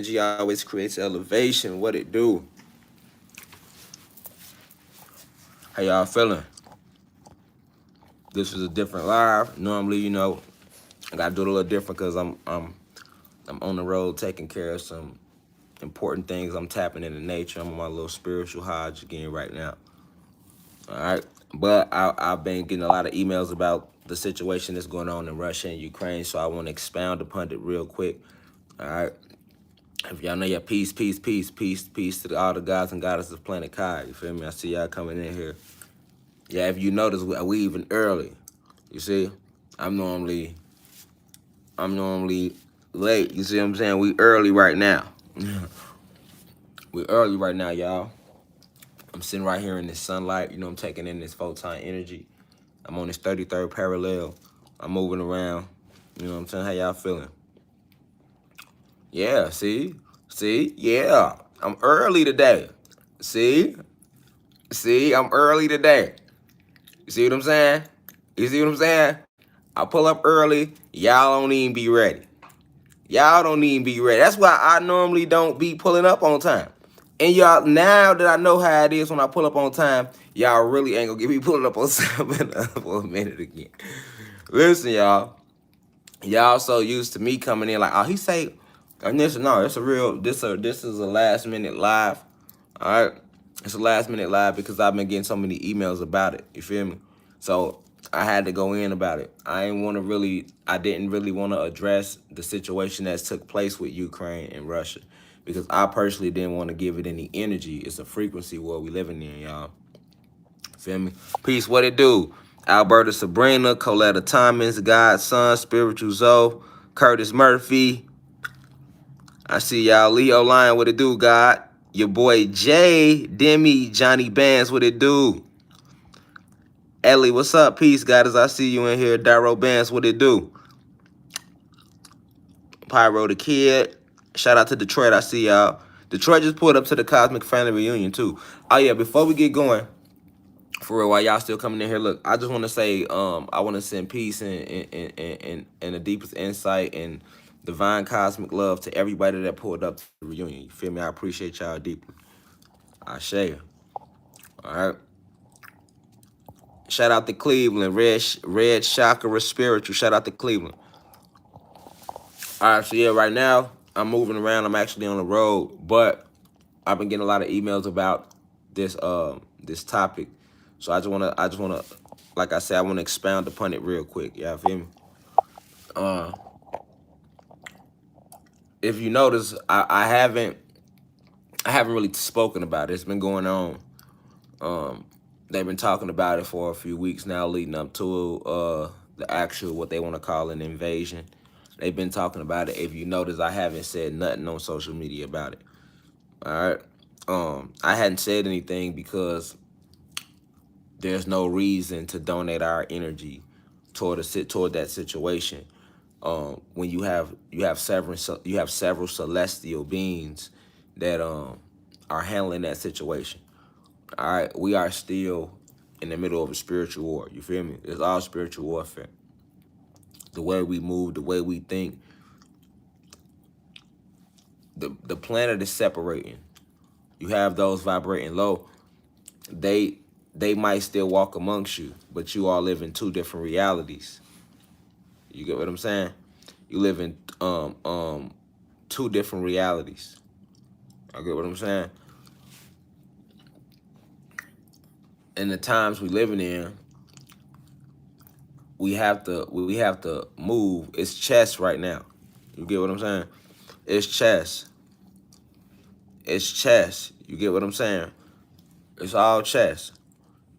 Energy always creates elevation. What it do? How y'all feeling? This is a different live. Normally, I gotta do it a little different because I'm on the road taking care of some important things. I'm tapping into nature. I'm on my little spiritual hodge again right now. All right, but I've been getting a lot of emails about the situation that's going on in Russia and Ukraine, so I want to expound upon it real quick. All right. If y'all know your peace to all the gods and goddesses of planet Kai. You feel me? I see y'all coming in here. Yeah, if you notice, we even early. You see, I'm normally I'm normally late. You see what I'm saying? We early right now. We early right now, y'all. I'm sitting right here in this sunlight. I'm taking in this photon energy. I'm on this 33rd parallel. I'm moving around. You know what I'm saying? How y'all feeling? Yeah, see, yeah. I'm early today. See, I'm early today. You see what I'm saying? You see what I'm saying? I pull up early. Y'all don't even be ready. Y'all don't even be ready. That's why I normally don't be pulling up on time. And y'all, now that I know how it is when I pull up on time, y'all really ain't gonna get me pulling up on time for a minute again. Listen, y'all. Y'all so used to me coming in like, oh, he say, and this no, it's a real. This is a last minute live. All right, it's a last minute live because I've been getting so many emails about it. You feel me? So I had to go in about it. I didn't really want to address the situation that took place with Ukraine and Russia because I personally didn't want to give it any energy. It's a frequency world we living in, y'all. Feel me? Peace, what it do? Alberta Sabrina, Coletta Thomas, Godson, Spiritual Zoe, Curtis Murphy. I see y'all. Leo Lion, what it do, God? Your boy Jay, Demi, Johnny Bands, what it do? Ellie, what's up? Peace, God, as I see you in here. Darrow Bands, what it do? Pyro the Kid. Shout out to Detroit, I see y'all. Detroit just pulled up to the Cosmic Family Reunion, too. Oh, yeah, before we get going, for real, while y'all still coming in here, look, I just want to say, I want to send peace and the deepest insight and divine cosmic love to everybody that pulled up to the reunion. You feel me? I appreciate y'all deeply. I share. All right. Shout out to Cleveland, Red Chakra Spiritual. Shout out to Cleveland. All right, so yeah, right now I'm moving around. I'm actually on the road, but I've been getting a lot of emails about this topic. So I just wanna, like I said, I want to expound upon it real quick. Yeah, feel me? Uh, if you notice, I haven't really spoken about it. It's been going on. They've been talking about it for a few weeks now, leading up to the actual what they want to call an invasion. They've been talking about it. If you notice, I haven't said nothing on social media about it. All right. I hadn't said anything because there's no reason to donate our energy toward that situation. When you have several celestial beings that are handling that situation. All right, we are still in the middle of a spiritual war. You feel me? It's all spiritual warfare. The way we move, the way we think, the planet is separating. You have those vibrating low. They they might still walk amongst you, but you all live in two different realities. You get what I'm saying? You live in two different realities. I get what I'm saying? In the times we living in, we have to move. It's chess right now. You get what I'm saying? It's chess. It's chess. You get what I'm saying? It's all chess.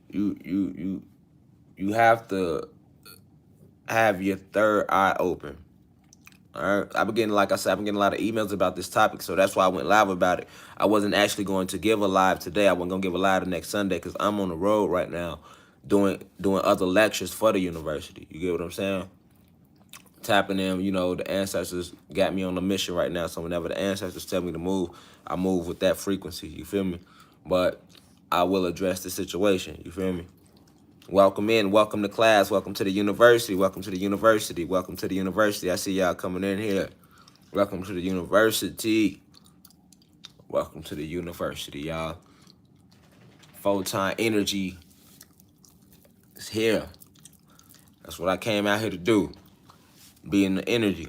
You have to have your third eye open. All right. Like I said, I've been getting a lot of emails about this topic, so that's why I went live about it. I wasn't actually going to give a live today. I wasn't gonna give a live the next Sunday because I'm on the road right now, doing other lectures for the university. You get what I'm saying? Tapping them, the ancestors got me on a mission right now. So whenever the ancestors tell me to move, I move with that frequency. You feel me? But I will address the situation. You feel me? Welcome in, welcome to class, welcome to the university, welcome to the university, welcome to the university. I see y'all coming in here. Welcome to the university. Welcome to the university, y'all. Photon energy is here. That's what I came out here to do. Be in the energy.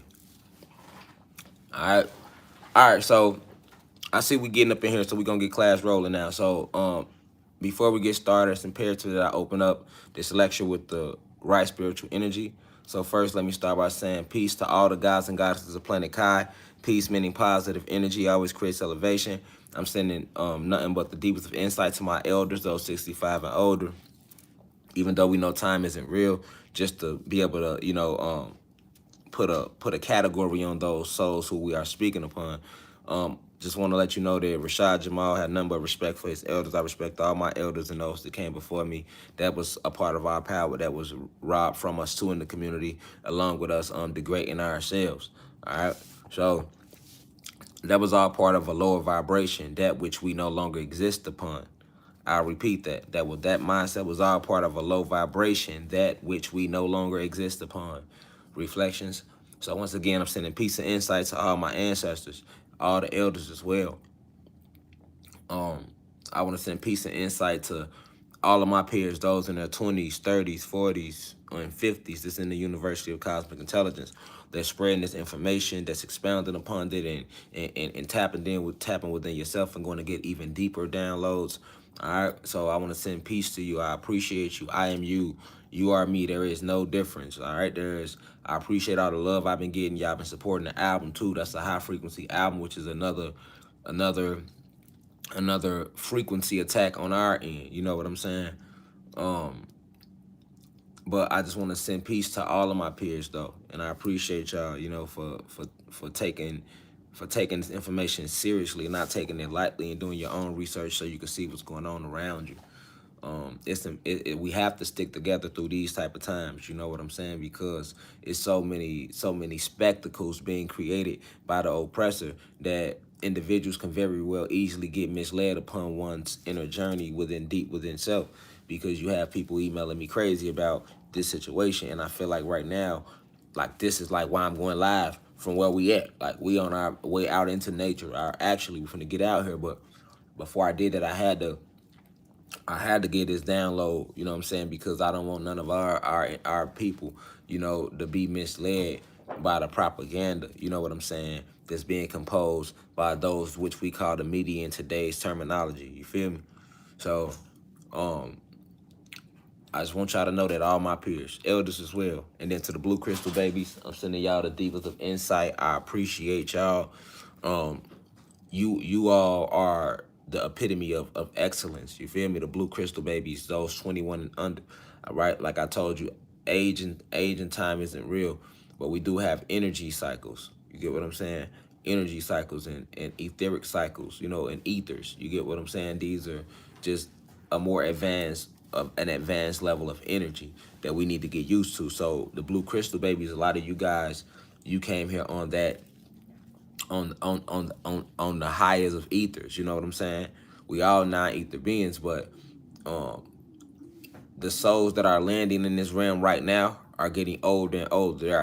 Alright. Alright, so I see we getting up in here, so we gonna get class rolling now. So before we get started, it's imperative that I open up this lecture with the right spiritual energy. So first, let me start by saying peace to all the gods and goddesses of planet Kai. Peace meaning positive energy always creates elevation. I'm sending nothing but the deepest of insight to my elders, those 65 and older. Even though we know time isn't real, just to be able to, put a category on those souls who we are speaking upon. Just want to let you know that Rashad Jamal had nothing but respect for his elders. I respect all my elders and those that came before me. That was a part of our power that was robbed from us too in the community, along with us degrading ourselves. All right, so that was all part of a lower vibration, that which we no longer exist upon. I'll repeat that. That mindset was all part of a low vibration, that which we no longer exist upon. Reflections. So once again, I'm sending peace and insight to all my ancestors, all the elders as well. I want to send peace and insight to all of my peers, those in their 20s, 30s, 40s, and 50s. That's in the University of Cosmic Intelligence. They're spreading this information, that's expounding upon it, and tapping within yourself and going to get even deeper downloads. All right. So I want to send peace to you. I appreciate you. I am you. You are me. There is no difference. All right. I appreciate all the love I've been getting. Y'all been supporting the album too. That's a high frequency album, which is another frequency attack on our end. You know what I'm saying? But I just want to send peace to all of my peers though, and I appreciate y'all, for taking this information seriously, not taking it lightly, and doing your own research so you can see what's going on around you. We have to stick together through these type of times. You know what I'm saying? Because it's so many spectacles being created by the oppressor that individuals can very well easily get misled upon one's inner journey deep within self. Because you have people emailing me crazy about this situation, and I feel like right now, like this is like why I'm going live from where we at. Like we on our way out into nature. Actually, we're finna get out here, but before I did that, I had to get this download, you know what I'm saying, because I don't want none of our people, to be misled by the propaganda, you know what I'm saying, that's being composed by those which we call the media in today's terminology. You feel me? So, I just want y'all to know that all my peers, elders as well, and then to the Blue Crystal babies, I'm sending y'all the deepest of insight. I appreciate y'all. You all are the epitome of excellence. You feel me? The Blue Crystal babies, those 21 and under. All right, like I told you, age and time isn't real, but we do have energy cycles. You get what I'm saying? Energy cycles and etheric cycles, and ethers. You get what I'm saying? These are just a more advanced of an advanced level of energy that we need to get used to. So the Blue Crystal babies, a lot of you guys, you came here on that on the highest of ethers. You know what I'm saying? We all non-ether beings, but the souls that are landing in this realm right now are getting older and older. There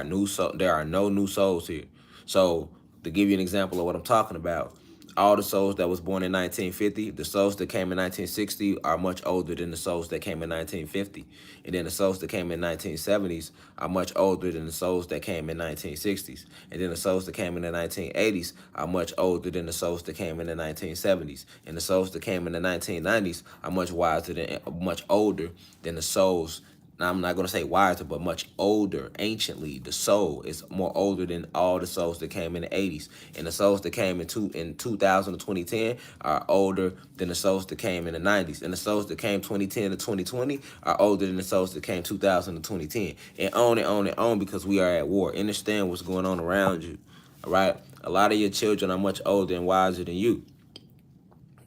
are no new souls here. So to give you an example of what I'm talking about, all the souls that was born in 1950, the souls that came in 1960 are much older than the souls that came in 1950. And then the souls that came in 1970s are much older than the souls that came in 1960s. And then the souls that came in the 1980s are much older than the souls that came in the 1970s. And the souls that came in the 1990s are much older than the souls. Now, I'm not going to say wiser, but much older. Anciently, the soul is more older than all the souls that came in the 80s. And the souls that came in 2000 to 2010 are older than the souls that came in the 90s. And the souls that came 2010 to 2020 are older than the souls that came 2000 to 2010. And on and on and on, because we are at war. Understand what's going on around you. All right? A lot of your children are much older and wiser than you.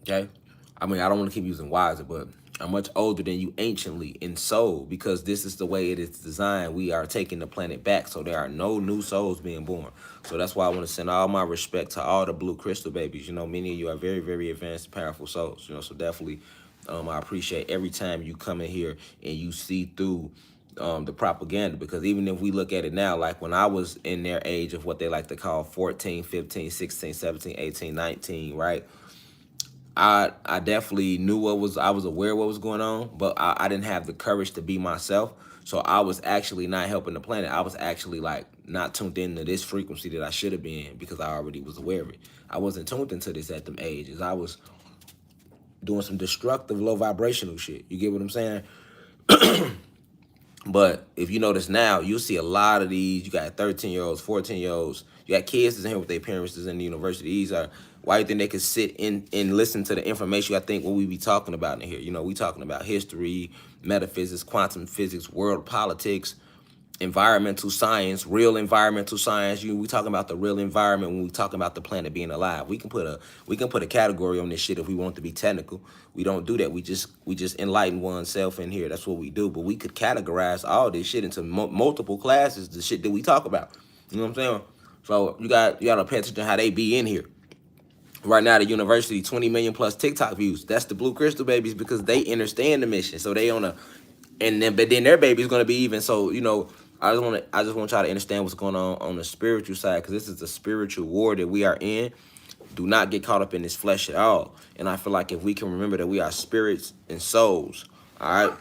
Okay? I mean, I don't want to keep using wiser, but are much older than you anciently in soul, because this is the way it is designed. We are taking the planet back, so there are no new souls being born. So that's why I want to send all my respect to all the Blue Crystal babies. Many of you are very, very advanced, powerful souls. So definitely, I appreciate every time you come in here and you see through the propaganda, because even if we look at it now, like when I was in their age of what they like to call 14, 15, 16, 17, 18, 19, right? I definitely knew I was aware of what was going on, but I didn't have the courage to be myself. So I was actually not helping the planet. I was actually like not tuned into this frequency that I should have been because I already was aware of it. I wasn't tuned into this at them ages. I was doing some destructive, low vibrational shit. You get what I'm saying? But if you notice now, you'll see a lot of these. You got 13-year-olds, 14-year-olds. You got kids that's in here with their parents that's in the university. These are why you think they could sit in and listen to the information. I think what we be talking about in here. You know, we talking about history, metaphysics, quantum physics, world politics, environmental science, real environmental science. We talking about the real environment when we talking about the planet being alive. We can put a category on this shit if we want to be technical. We don't do that. We just enlighten oneself in here. That's what we do. But we could categorize all this shit into multiple classes. The shit that we talk about. You know what I'm saying? So you gotta pay attention to how they be in here. Right now, the university, 20 million plus TikTok views. That's the Blue Crystal babies because they understand the mission. So they on a, and then but then their baby's gonna be even. So you know, I just want y'all to understand what's going on the spiritual side because this is a spiritual war that we are in. Do not get caught up in this flesh at all. And I feel like if we can remember that we are spirits and souls, all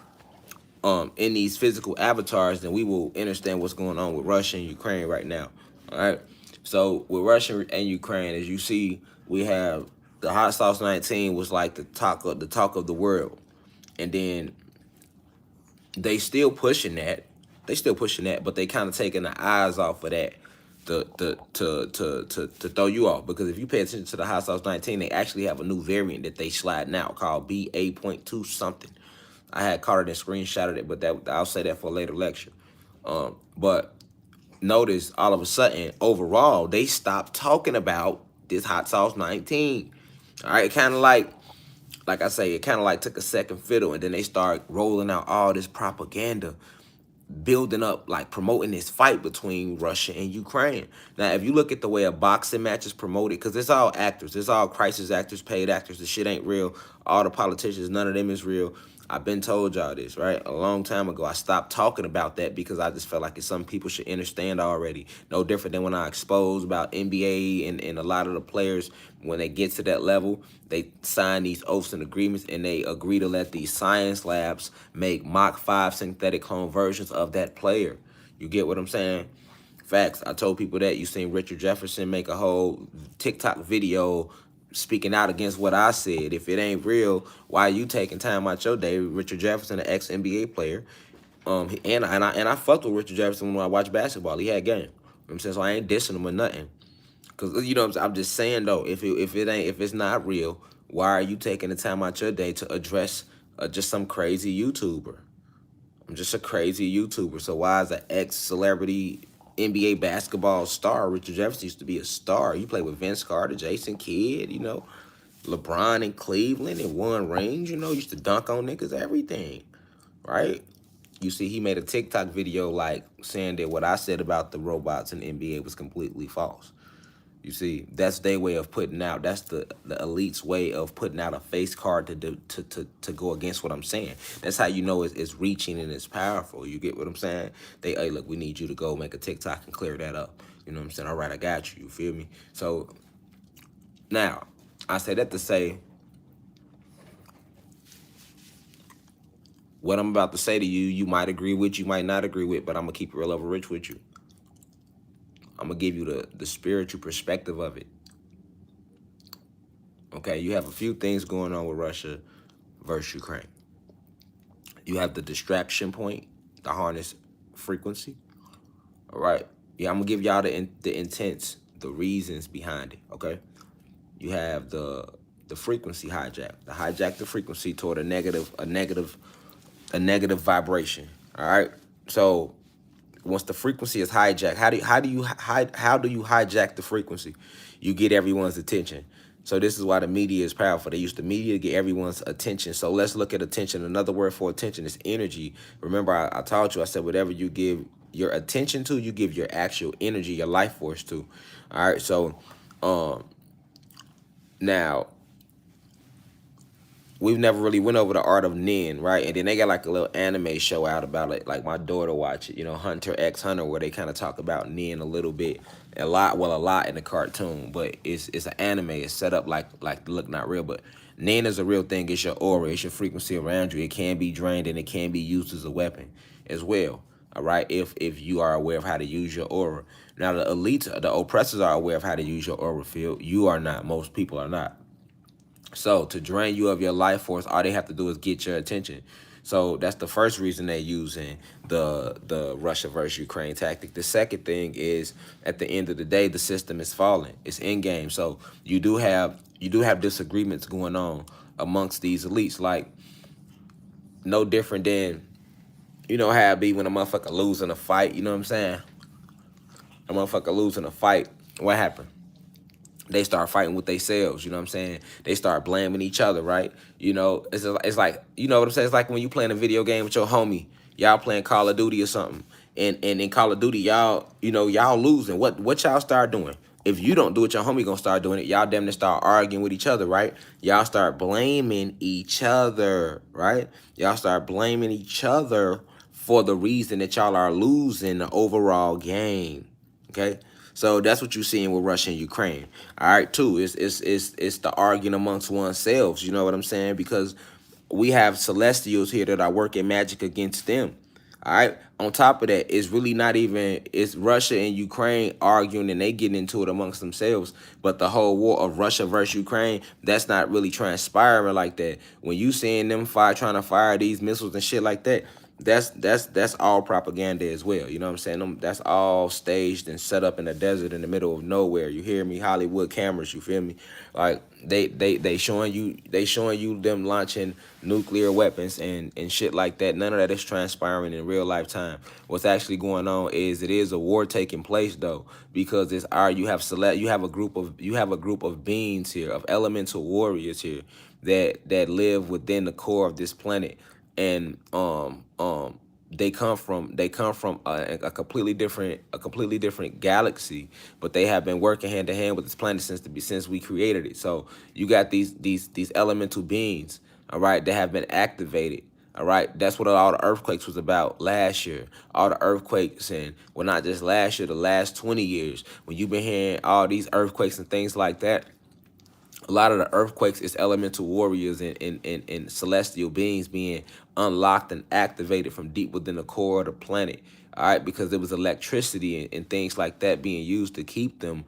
right, in these physical avatars, then we will understand what's going on with Russia and Ukraine right now. All right. So with Russia and Ukraine, as you see, we have the hot sauce 19 was like the talk of the world, and then they still pushing that. They still pushing that, but they kind of taking the eyes off of that to throw you off. Because if you pay attention to the hot sauce 19, they actually have a new variant that they sliding out called BA.2 something. I had caught it and screenshotted it, but that I'll say that for a later lecture. But notice all of a sudden, overall, they stopped talking about this hot sauce 19. All right, kind of like I say, it kind of like took a second fiddle, and then they start rolling out all this propaganda, building up, like promoting this fight between Russia and Ukraine. Now, if you look at the way a boxing match is promoted, because it's all actors, it's all crisis actors, paid actors. The shit ain't real. All the politicians, none of them is real. I've been told y'all this, right? A long time ago. I stopped talking about that because I just felt like it's something people should understand already. No different than when I exposed about NBA and a lot of the players, when they get to that level, they sign these oaths and agreements and they agree to let these science labs make Mach 5 synthetic clone versions of that player. You get what I'm saying? Facts. I told people that. You seen Richard Jefferson make a whole TikTok video speaking out against what I said. If it ain't real, why are you taking time out your day? Richard Jefferson, an ex NBA player, and I fucked with Richard Jefferson when I watched basketball. He had game. You know what I'm saying? So I ain't dissing him or nothing. Cause you know what I'm saying? I'm just saying though, if it's not real, why are you taking the time out your day to address just some crazy YouTuber? I'm just a crazy YouTuber. So why is an ex-celebrity NBA basketball star? Richard Jefferson used to be a star. You played with Vince Carter, Jason Kidd, you know, LeBron in Cleveland and won rings, you know, used to dunk on niggas, everything, right? You see, he made a TikTok video like saying that what I said about the robots in the NBA was completely false. You see, that's their way of putting out. That's the elite's way of putting out a face card to go against what I'm saying. That's how you know it's reaching and it's powerful. You get what I'm saying? Hey, look, we need you to go make a TikTok and clear that up. You know what I'm saying? All right, I got you. You feel me? So now, I say that to say what I'm about to say to you, you might agree with, you might not agree with, but I'm gonna keep it real over rich with you. I'm gonna give you the spiritual perspective of it. Okay, you have a few things going on with Russia versus Ukraine. You have the distraction point, the harness frequency. All right. Yeah, I'm gonna give y'all the intents, the reasons behind it. Okay. You have the frequency hijack. The hijack the frequency toward a negative vibration. All right. So once the frequency is hijacked, how do you hijack the frequency? You get everyone's attention. So this is why the media is powerful. They use the media to get everyone's attention. So let's look at attention. Another word for attention is energy. Remember, I taught you, I said whatever you give your attention to, you give your actual energy, your life force to. All right. So now we've never really went over the art of Nin, right? And then they got like a little anime show out about it. Like my daughter watch it, you know, Hunter X Hunter, where they kind of talk about Nin a little bit, a lot in the cartoon, but it's an anime. It's set up like look not real, but Nin is a real thing. It's your aura, it's your frequency around you. It can be drained and it can be used as a weapon as well. All right, if you are aware of how to use your aura. Now the elites, the oppressors are aware of how to use your aura field. You are not. Most people are not. So to drain you of your life force, all they have to do is get your attention. So that's the first reason they're using the Russia versus Ukraine tactic. The second thing is, at the end of the day, the system is falling. It's in game. So you do have disagreements going on amongst these elites. Like no different than how it be when a motherfucker losing a fight. You know what I'm saying? A motherfucker losing a fight. What happened? They start fighting with themselves, you know what I'm saying? They start blaming each other, right? It's like, you know what I'm saying? It's like when you playing a video game with your homie, y'all playing Call of Duty or something, and in Call of Duty, y'all losing. What y'all start doing? If you don't do it, your homie gonna start doing it. Y'all damn near start arguing with each other, right? Y'all start blaming each other, right? Y'all start blaming each other for the reason that y'all are losing the overall game. Okay, so that's what you're seeing with Russia and Ukraine. All right, too. It's the arguing amongst oneself. You know what I'm saying? Because we have celestials here that are working magic against them. All right. On top of that, it's really not even, it's Russia and Ukraine arguing and they getting into it amongst themselves. But the whole war of Russia versus Ukraine, that's not really transpiring like that. When you seeing them trying to fire these missiles and shit like that, that's all propaganda as well. You know what I'm saying? That's all staged and set up in the desert in the middle of nowhere. You hear me? Hollywood cameras. You feel me? Like they showing you them launching nuclear weapons and shit like that. None of that is transpiring in real lifetime. What's actually going on is it is a war taking place though, because you have a group of beings here, of elemental warriors here that live within the core of this planet, and they come from a completely different galaxy, but they have been working hand in hand with this planet since we created it. So you got these elemental beings, all right, that have been activated. All right, that's what all the earthquakes was about last year. All the earthquakes, and well, not just last year, the last 20 years, when you've been hearing all these earthquakes and things like that. A lot of the earthquakes is elemental warriors and celestial beings being unlocked and activated from deep within the core of the planet. All right, because there was electricity and things like that being used to keep them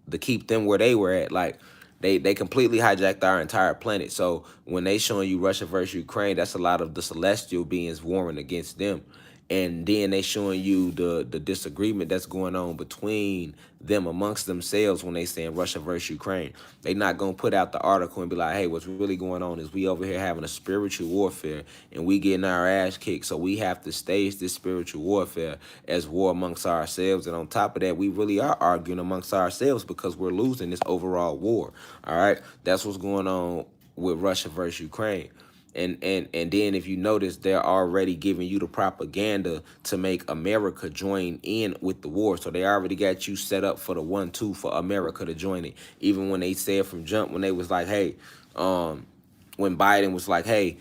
where they were at. Like they completely hijacked our entire planet. So when they showing you Russia versus Ukraine, that's a lot of the celestial beings warring against them. And then they showing you the disagreement that's going on between them amongst themselves when they saying Russia versus Ukraine. They not gonna put out the article and be like, hey, what's really going on is we over here having a spiritual warfare and we getting our ass kicked. So we have to stage this spiritual warfare as war amongst ourselves. And on top of that, we really are arguing amongst ourselves because we're losing this overall war. All right, that's what's going on with Russia versus Ukraine. And then if you notice, they're already giving you the propaganda to make America join in with the war. So they already got you set up for the 1-2 for America to join it. Even when they said from jump, when they was like, hey, when Biden was like, hey,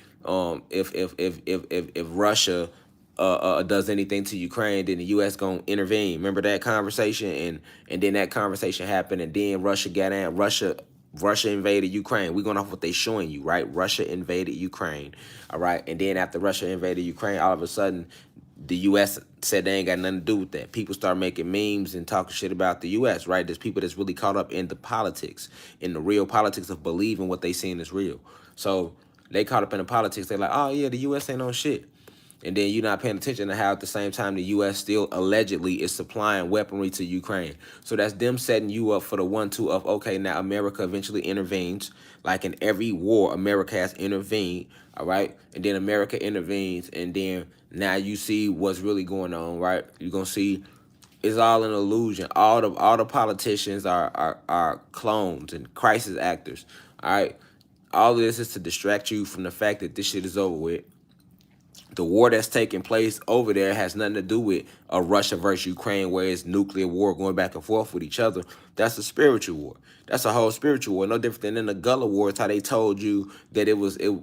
if Russia does anything to Ukraine, then the U.S. gonna intervene. Remember that conversation, and then that conversation happened, and then Russia got in. Russia invaded Ukraine. We're going off what they showing you, right? Russia invaded Ukraine, all right? And then after Russia invaded Ukraine, all of a sudden, the U.S. said they ain't got nothing to do with that. People start making memes and talking shit about the U.S., right? There's people that's really caught up in the politics, in the real politics of believing what they seeing is real. So they caught up in the politics. They're like, oh, yeah, the U.S. ain't on shit. And then you're not paying attention to how at the same time the U.S. still allegedly is supplying weaponry to Ukraine. So that's them setting you up for the 1-2 of, okay, now America eventually intervenes. Like in every war, America has intervened, all right? And then America intervenes, and then now you see what's really going on, right? You're going to see it's all an illusion. All the politicians are clones and crisis actors, all right? All of this is to distract you from the fact that this shit is over with. The war that's taking place over there has nothing to do with a Russia versus Ukraine, where it's nuclear war going back and forth with each other. That's a spiritual war. That's a whole spiritual war. No different than in the Gullah War. It's how they told you that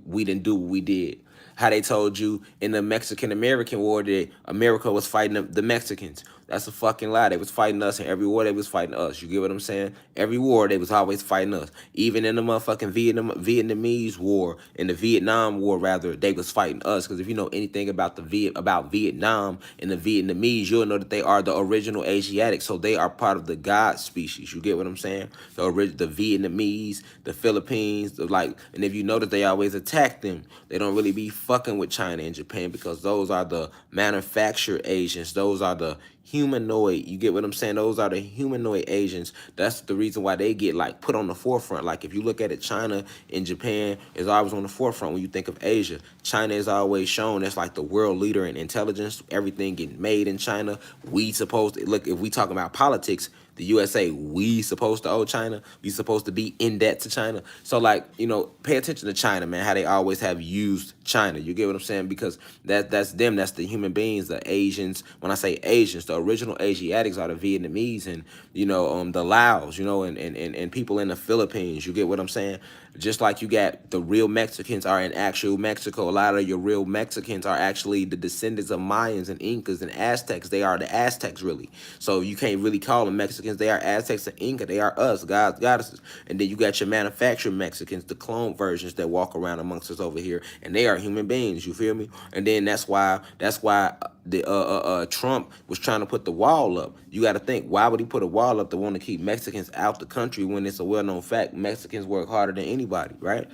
we didn't do what we did. How they told you in the Mexican American War that America was fighting the Mexicans. That's a fucking lie. They was fighting us, and every war they was fighting us. You get what I'm saying? Every war they was always fighting us. Even in the motherfucking Vietnamese war, in the Vietnam War rather, they was fighting us. Because if you know anything about about Vietnam and the Vietnamese, you'll know that they are the original Asiatics. So they are part of the God species. You get what I'm saying? The Vietnamese, the Philippines, and if you notice, they always attack them. They don't really be fucking with China and Japan because those are the manufactured Asians. Those are the humanoid. You get what I'm saying? Those are the humanoid Asians. That's the reason why they get like put on the forefront. Like if you look at it, China and Japan is always on the forefront when you think of Asia. China is always shown as like the world leader in intelligence. Everything getting made in China. We supposed to look, if we talking about politics, the USA, we supposed to owe China. We supposed to be in debt to China. So like, pay attention to China, man, how they always have used China. You get what I'm saying? Because that's them. That's the human beings, the Asians. When I say Asians, the original Asiatics are the Vietnamese and, the Laos, and people in the Philippines. You get what I'm saying? Just like you got the real Mexicans are in actual Mexico. A lot of your real Mexicans are actually the descendants of Mayans and Incas and Aztecs. They are the Aztecs, really. So you can't really call them Mexicans. They are Aztecs and Inca. They are us, gods, goddesses. And then you got your manufactured Mexicans, the clone versions that walk around amongst us over here, and they are human beings. You feel me? And then that's why the Trump was trying to put the wall up. You got to think, why would he put a wall up to want to keep Mexicans out the country when it's a well-known fact Mexicans work harder than anybody, right?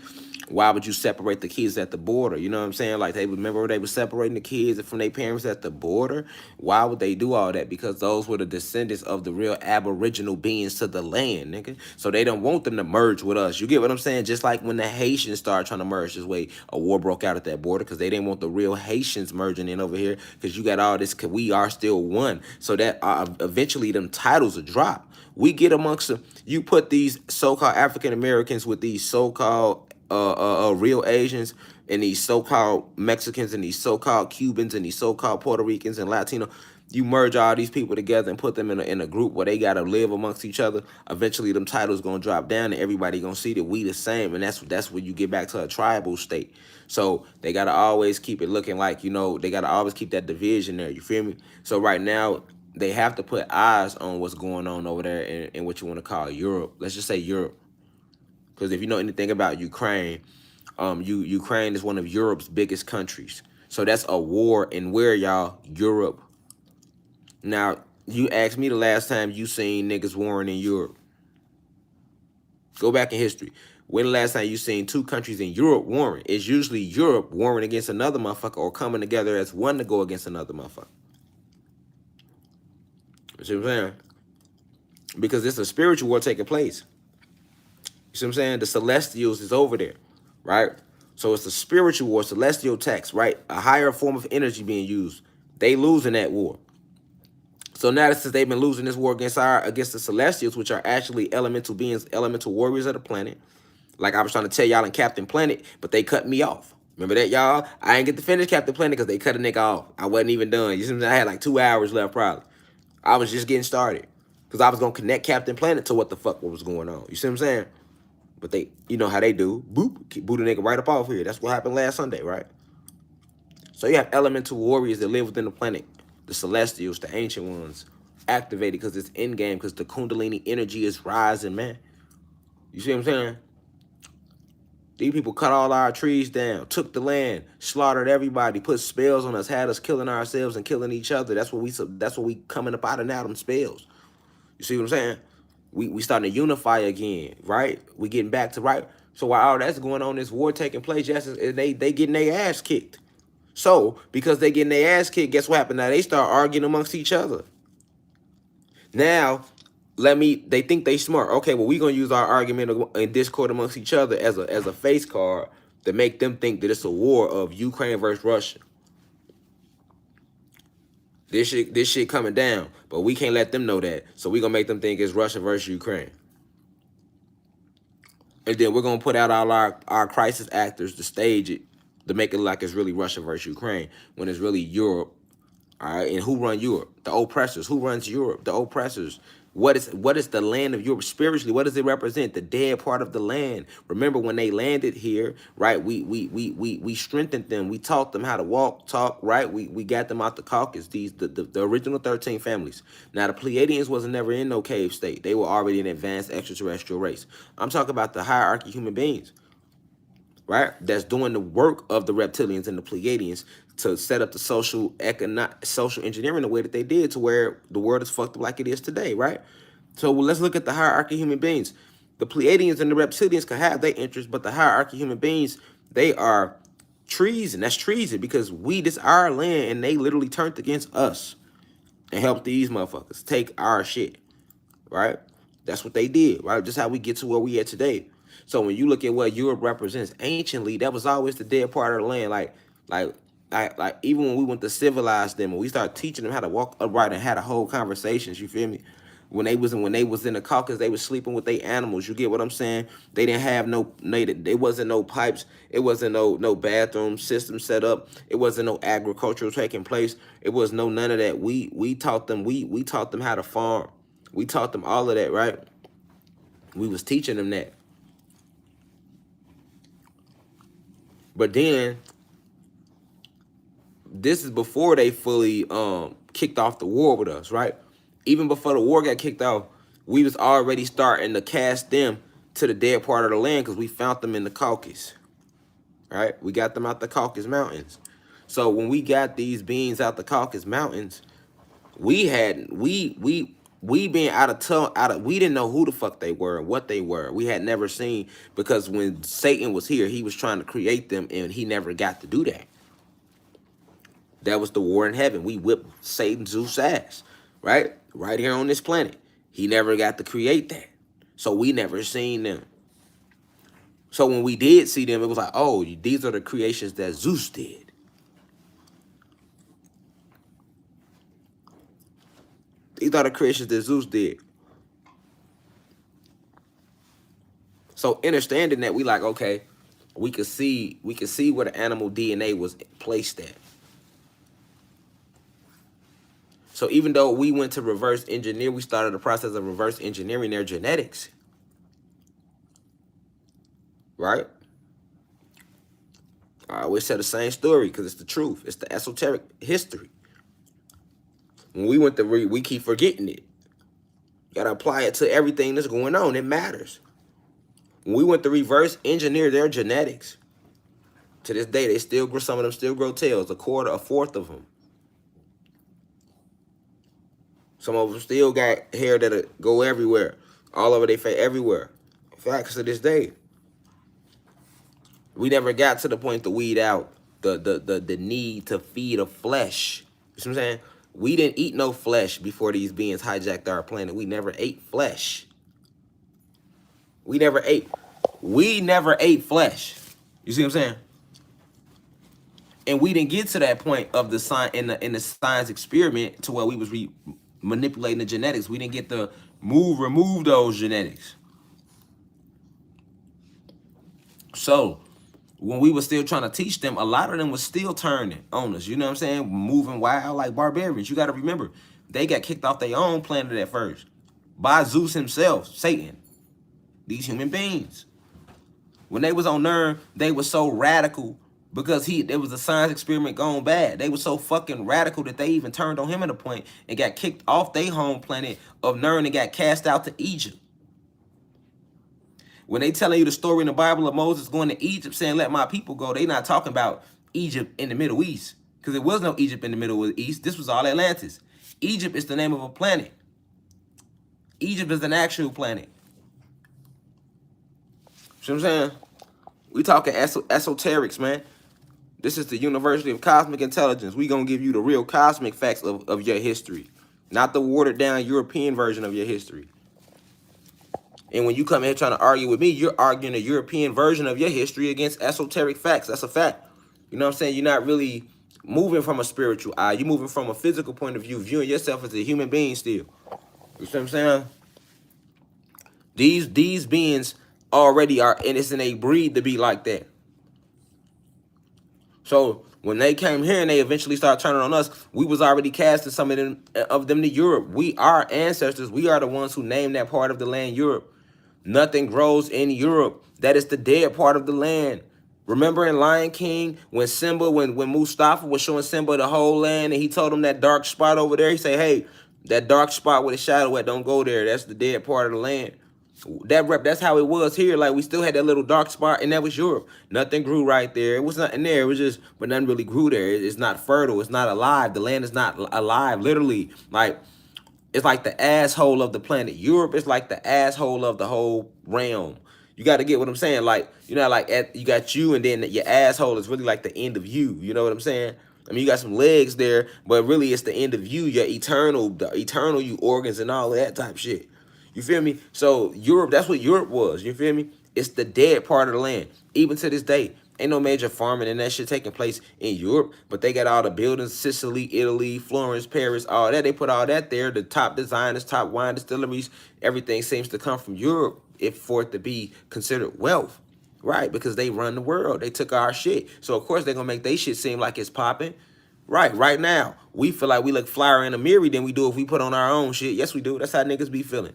Why would you separate the kids at the border? You know what I'm saying? Like they were separating the kids from their parents at the border. Why would they do all that? Because those were the descendants of the real aboriginal beings to the land, nigga. So they don't want them to merge with us. You get what I'm saying? Just like when the Haitians started trying to merge this way, a war broke out at that border because they didn't want the real Haitians merging in over here because you got all this, we are still one. So that eventually them titles will drop. We get amongst them. You put these so-called African Americans with these so-called real Asians and these so-called Mexicans and these so-called Cubans and these so-called Puerto Ricans and Latino. You merge all these people together and put them in a group where they gotta live amongst each other. Eventually, them titles gonna drop down and everybody gonna see that we the same, and that's when you get back to a tribal state. So they gotta always keep it looking like they gotta always keep that division there. You feel me? So right now they have to put eyes on what's going on over there in what you want to call Europe. Let's just say Europe. Because if you know anything about Ukraine, Ukraine is one of Europe's biggest countries. So that's a war in where, y'all? Europe. Now, you asked me the last time you seen niggas warring in Europe. Go back in history. When the last time you seen two countries in Europe warring? It's usually Europe warring against another motherfucker or coming together as one to go against another motherfucker. You see what I'm saying? Because it's a spiritual war taking place. You see what I'm saying? The Celestials is over there, right? So it's a spiritual war, celestial text, right? A higher form of energy being used. They lose in that war. So now that since they've been losing this war against the Celestials, which are actually elemental beings, elemental warriors of the planet, like I was trying to tell y'all in Captain Planet, but they cut me off. Remember that, y'all? I didn't get to finish Captain Planet because they cut a nigga off. I wasn't even done. You see what I'm saying? I had like 2 hours left probably. I was just getting started because I was going to connect Captain Planet to what the fuck was going on. You see what I'm saying? But they, you know how they do. Boop, boot a nigga right up off here. That's what happened last Sunday, right? So you have elemental warriors that live within the planet. The Celestials, the ancient ones, activated because it's in-game, because the Kundalini energy is rising, man. You see what I'm saying? These people cut all our trees down, took the land, slaughtered everybody, put spells on us, had us killing ourselves and killing each other. That's what we coming up out of now, them spells. You see what I'm saying? We starting to unify again, right? We getting back to right. So while all that's going on, this war taking place, yes, they getting their ass kicked. So because they getting their ass kicked, guess what happened? Now they start arguing amongst each other. Now, they think they smart. Okay, well, we gonna use our argument in discord amongst each other as a face card to make them think that it's a war of Ukraine versus Russia. This shit coming down, but we can't let them know that. So we gonna make them think it's Russia versus Ukraine. And then we're gonna put out all our crisis actors to stage it to make it like it's really Russia versus Ukraine when it's really Europe. All right, and who run Europe? The oppressors. Who runs Europe? The oppressors. What is the land of Europe spiritually? What does it represent? The dead part of the land. Remember when they landed here, right? We strengthened them. We taught them how to walk, talk, right? We got them out the Caucasus. The original 13 families. Now the Pleiadians wasn't never in no cave state. They were already an advanced extraterrestrial race. I'm talking about the hierarchy human beings, right? That's doing the work of the reptilians and the Pleiadians to set up the social engineering the way that they did to where the world is fucked up like it is today, right? So let's look at the hierarchy of human beings. The Pleiadians and the reptilians can have their interests, but the hierarchy of human beings, they are treason. That's treason because this our land and they literally turned against us and helped these motherfuckers take our shit, right? That's what they did, right? Just how we get to where we at today. So when you look at what Europe represents anciently, that was always the dead part of the land. Like even when we went to civilize them and we started teaching them how to walk upright and had a whole conversations, you feel me? When they was in the Caucasus, they was sleeping with their animals. You get what I'm saying? They didn't have there wasn't no pipes. It wasn't no bathroom system set up. It wasn't no agricultural taking place. It was none of that. We taught them we taught them how to farm. We taught them all of that, right? We was teaching them that. But then this is before they fully kicked off the war with us, right? Even before the war got kicked off, we was already starting to cast them to the dead part of the land because we found them in the Caucasus, right? We got them out the Caucasus Mountains. So when we got these beings out the Caucasus Mountains, we being we didn't know who the fuck they were and what they were. We had never seen, because when Satan was here, he was trying to create them and he never got to do that. That was the war in heaven. We whipped Satan, Zeus' ass, right? Right here on this planet. He never got to create that. So we never seen them. So when we did see them, it was like, oh, these are the creations that Zeus did. These are the creations that Zeus did. So understanding that, we like, okay, we could see where the animal DNA was placed at. So even though we went to reverse engineer, we started the process of reverse engineering their genetics. Right? I always tell the same story because it's the truth. It's the esoteric history. When we went to we keep forgetting it. You gotta apply it to everything that's going on. It matters. When we went to reverse engineer their genetics, to this day, some of them still grow tails, a fourth of them. Some of them still got hair that'll go everywhere, all over their face, everywhere. Facts to this day. We never got to the point to weed out the need to feed a flesh. You see what I'm saying? We didn't eat no flesh before these beings hijacked our planet. We never ate flesh. We never ate flesh. You see what I'm saying? And we didn't get to that point of the science experiment to where we was manipulating the genetics. We didn't get to remove those genetics. So when we were still trying to teach them, a lot of them was still turning on us. You know what I'm saying? Moving wild like barbarians. You got to remember, they got kicked off their own planet at first by Zeus himself, Satan. These human beings. When they was on Nern, they were so radical because there was a science experiment gone bad. They were so fucking radical that they even turned on him at a point and got kicked off their home planet of Nern and got cast out to Egypt. When they telling you the story in the Bible of Moses going to Egypt saying, let my people go, they not talking about Egypt in the Middle East. Because there was no Egypt in the Middle East. This was all Atlantis. Egypt is the name of a planet. Egypt is an actual planet. See what I'm saying? We talking esoterics, man. This is the University of Cosmic Intelligence. We gonna give you the real cosmic facts of your history, not the watered down European version of your history. And when you come here trying to argue with me, you're arguing a European version of your history against esoteric facts. That's a fact. You know what I'm saying? You're not really moving from a spiritual eye. You're moving from a physical point of view, viewing yourself as a human being still. You see what I'm saying? These beings already are, and it's in a breed to be like that. So when they came here and they eventually started turning on us, we was already casting some of them to Europe. We our ancestors, we are the ones who named that part of the land Europe. Nothing grows in Europe. That is the dead part of the land. Remember in Lion King when Simba, when Mustafa was showing Simba the whole land and he told him that dark spot over there, he said, hey, that dark spot with a shadow at, don't go there. That's the dead part of the land. That's how it was here. Like we still had that little dark spot, and that was Europe. Nothing grew right there. It was nothing there. It was just, but nothing really grew there. It's not fertile. It's not alive. The land is not alive. Literally, like it's like the asshole of the planet. Europe is like the asshole of the whole realm. You got to get what I'm saying. Like, you know, like you got you, and then your asshole is really like the end of you. You know what I'm saying? I mean, you got some legs there, but really it's the end of you, your eternal you organs and all of that type shit. You feel me? So Europe, that's what Europe was. You feel me? It's the dead part of the land. Even to this day, ain't no major farming and that shit taking place in Europe, but they got all the buildings, Sicily, Italy, Florence, Paris, all that. They put all that there. The top designers, top wine distilleries, everything seems to come from Europe if for it to be considered wealth. Right, because they run the world. They took our shit. So of course they're gonna make their shit seem like it's popping. Right now. We feel like we look flyer in a mirror than we do if we put on our own shit. Yes, we do. That's how niggas be feeling.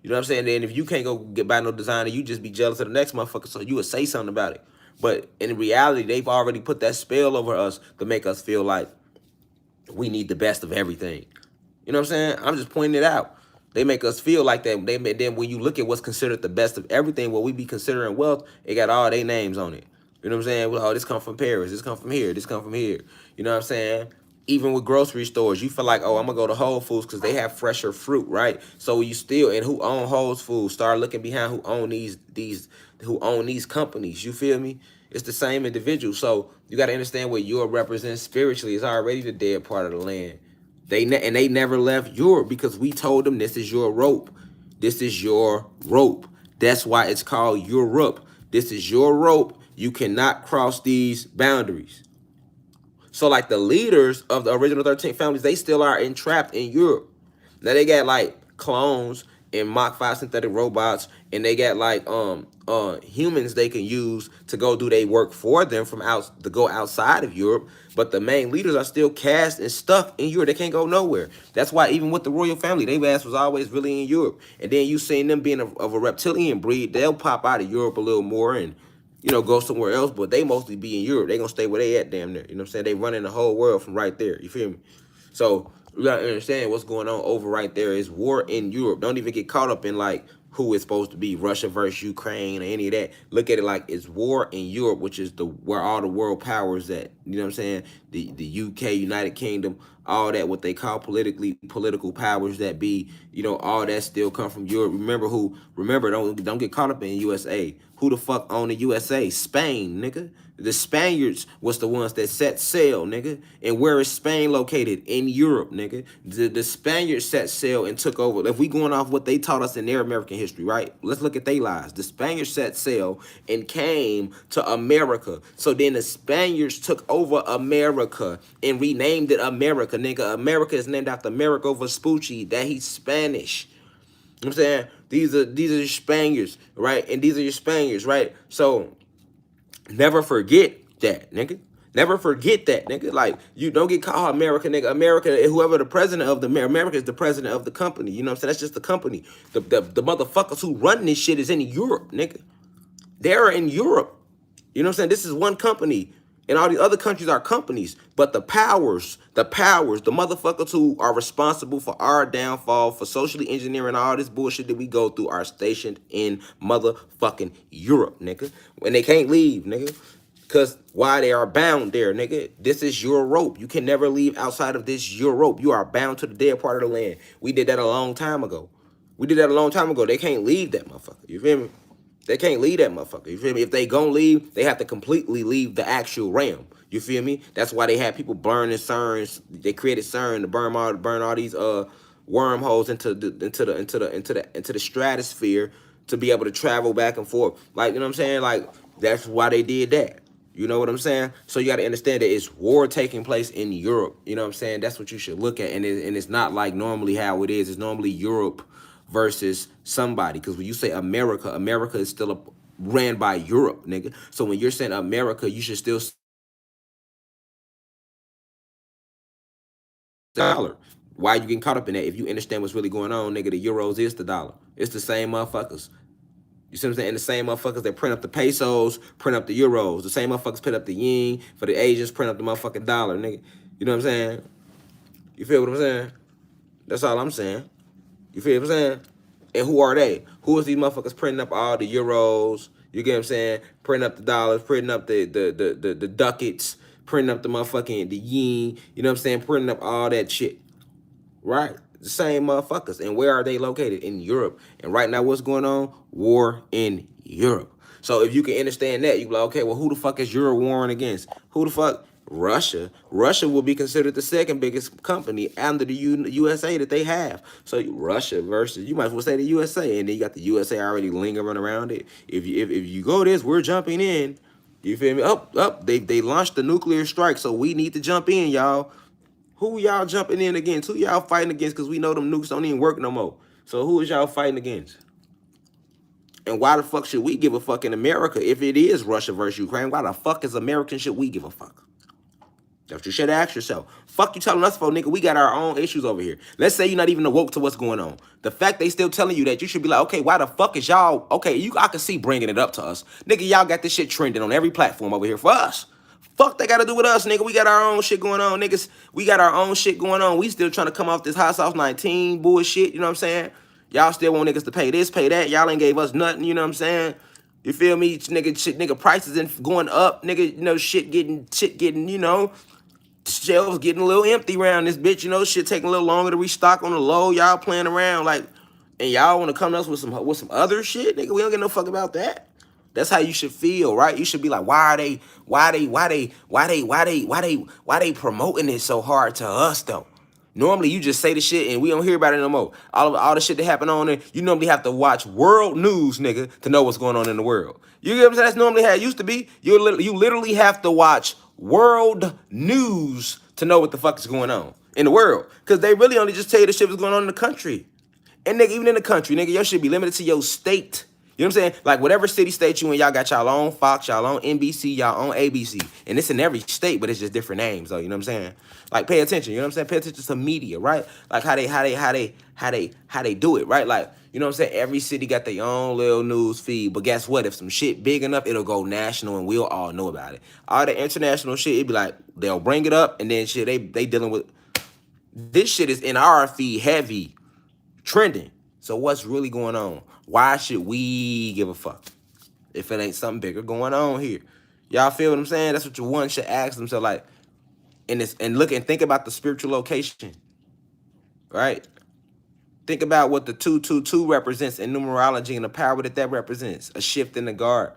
You know what I'm saying? Then if you can't go get by no designer, you just be jealous of the next motherfucker, so you would say something about it. But in reality, they've already put that spell over us to make us feel like we need the best of everything. You know what I'm saying? I'm just pointing it out. They make us feel like that. Then when you look at what's considered the best of everything, what we be considering wealth, it got all their names on it. You know what I'm saying? Well, oh, this come from Paris. This come from here. This come from here. You know what I'm saying? Even with grocery stores, you feel like, oh, I'm gonna go to Whole Foods because they have fresher fruit, right? So you still, and who own Whole Foods? Start looking behind who own these companies. You feel me? It's the same individual. So you got to understand what Europe represents spiritually. It's already the dead part of the land. They never left Europe because we told them this is your rope. This is your rope. That's why it's called Europe. This is your rope. You cannot cross these boundaries. So like the leaders of the original 13 families, they still are entrapped in Europe. Now they got like clones and Mach 5 synthetic robots, and they got like humans they can use to go do their work for them from out to go outside of Europe. But the main leaders are still cast and stuck in Europe. They can't go nowhere. That's why even with the royal family, their ass was always really in Europe. And then you seen them being of a reptilian breed, they'll pop out of Europe a little more and go somewhere else, but they mostly be in Europe. They gonna stay where they at damn near. You know what I'm saying? They running the whole world from right there. You feel me? So you gotta understand what's going on over right there is war in Europe. Don't even get caught up in like who it's supposed to be, Russia versus Ukraine or any of that. Look at it like it's war in Europe, which is the where all the world powers at. You know what I'm saying? The UK, United Kingdom, all that what they call political powers that be, all that still come from Europe. Remember, don't get caught up in USA. Who the fuck own the USA? Spain, nigga. The Spaniards was the ones that set sail, nigga. And where is Spain located? In Europe, nigga. The Spaniards set sail and took over. If we going off what they taught us in their American history, right? Let's look at their lives. The Spaniards set sail and came to America. So then the Spaniards took over America and renamed it America, nigga. America is named after Amerigo Vespucci. That he's Spanish. You know what I'm saying? These are your Spaniards, right? And these are your Spaniards, right? So never forget that, nigga. Never forget that, nigga. Like, you don't get called America, nigga. America, whoever the president of America is the president of the company. You know what I'm saying? That's just the company. The motherfuckers who run this shit is in Europe, nigga. They're in Europe. You know what I'm saying? This is one company. And all the other countries are companies. But the powers, the motherfuckers who are responsible for our downfall, for socially engineering all this bullshit that we go through are stationed in motherfucking Europe, nigga. And they can't leave, nigga. Because why they are bound there, nigga. This is your rope. You can never leave outside of this your rope. You are bound to the dead part of the land. We did that a long time ago. They can't leave that motherfucker. You feel me? They can't leave that motherfucker. You feel me? If they gonna leave, they have to completely leave the actual realm. You feel me? That's why they had people burning CERNs. They created CERN to burn all these wormholes into the stratosphere to be able to travel back and forth. Like, you know what I'm saying? Like, that's why they did that. You know what I'm saying? So you got to understand that it's war taking place in Europe. You know what I'm saying? That's what you should look at. And it's not like normally how it is. It's normally Europe versus somebody. Because when you say America, America is still ran by Europe, nigga. So when you're saying America, you should still dollar. Why you getting caught up in that? If you understand what's really going on, nigga, the euros is the dollar. It's the same motherfuckers. You see what I'm saying? And the same motherfuckers that print up the pesos, print up the euros. The same motherfuckers print up the yen. For the Asians, print up the motherfucking dollar, nigga. You know what I'm saying? You feel what I'm saying? That's all I'm saying. You feel what I'm saying? And who are they? Who is these motherfuckers printing up all the euros? You get what I'm saying? Printing up the dollars, printing up the ducats, printing up the motherfucking the yen. You know what I'm saying? Printing up all that shit. Right? The same motherfuckers. And where are they located? In Europe. And right now, what's going on? War in Europe. So if you can understand that, you be like, okay, well, who the fuck is Europe warring against? Who the fuck? Russia. Russia will be considered the second biggest company under the USA that they have. So Russia versus, you might as well say the USA, and then you got the USA already lingering around it. If you go this, we're jumping in. You feel me? They launched the nuclear strike, so we need to jump in, y'all. Who y'all jumping in against? Who y'all fighting against? Because we know them nukes don't even work no more. So who is y'all fighting against? And why the fuck should we give a fuck in America if it is Russia versus Ukraine? Why the fuck as Americans should we give a fuck? That's what you should ask yourself. Fuck you telling us for, nigga. We got our own issues over here. Let's say you're not even awoke to what's going on. The fact they still telling you that, you should be like, okay, why the fuck is y'all? Okay, I can see bringing it up to us. Nigga, y'all got this shit trending on every platform over here for us. Fuck they got to do with us, nigga. We got our own shit going on, niggas. We got our own shit going on. We still trying to come off this Hot Sauce 19 bullshit, you know what I'm saying? Y'all still want niggas to pay this, pay that. Y'all ain't gave us nothing, you know what I'm saying? You feel me? Nigga, prices in going up, nigga, you know, shit getting, you know, shelves getting a little empty around this bitch, you know, shit taking a little longer to restock on the low. Y'all playing around like, and y'all want to come to us with some other shit, nigga. We don't give no fuck about that. That's how you should feel, right? You should be like, why they promoting it so hard to us though? Normally you just say the shit and we don't hear about it no more. All the shit that happened on there, you normally have to watch world news, nigga, to know what's going on in the world. You get what I'm saying? That's normally how it used to be. You literally have to watch world news to know what the fuck is going on in the world. Because they really only just tell you the shit that's going on in the country. And nigga, even in the country, nigga, your shit be limited to your state. You know what I'm saying? Like whatever city, state you in, y'all got y'all own Fox, y'all own NBC, y'all own ABC. And it's in every state, but it's just different names though, you know what I'm saying? Like pay attention, you know what I'm saying? Pay attention to media, right? Like how they do it, right? Like, you know what I'm saying? Every city got their own little news feed. But guess what? If some shit big enough, it'll go national and we'll all know about it. All the international shit, it'd be like, they'll bring it up and then shit, they dealing with, this shit is in our feed heavy, trending. So what's really going on? Why should we give a fuck if it ain't something bigger going on here? Y'all feel what I'm saying? That's what one should ask themselves, like, and look and think about the spiritual location, right? Think about what the 222 represents in numerology and the power that represents. A shift in the guard,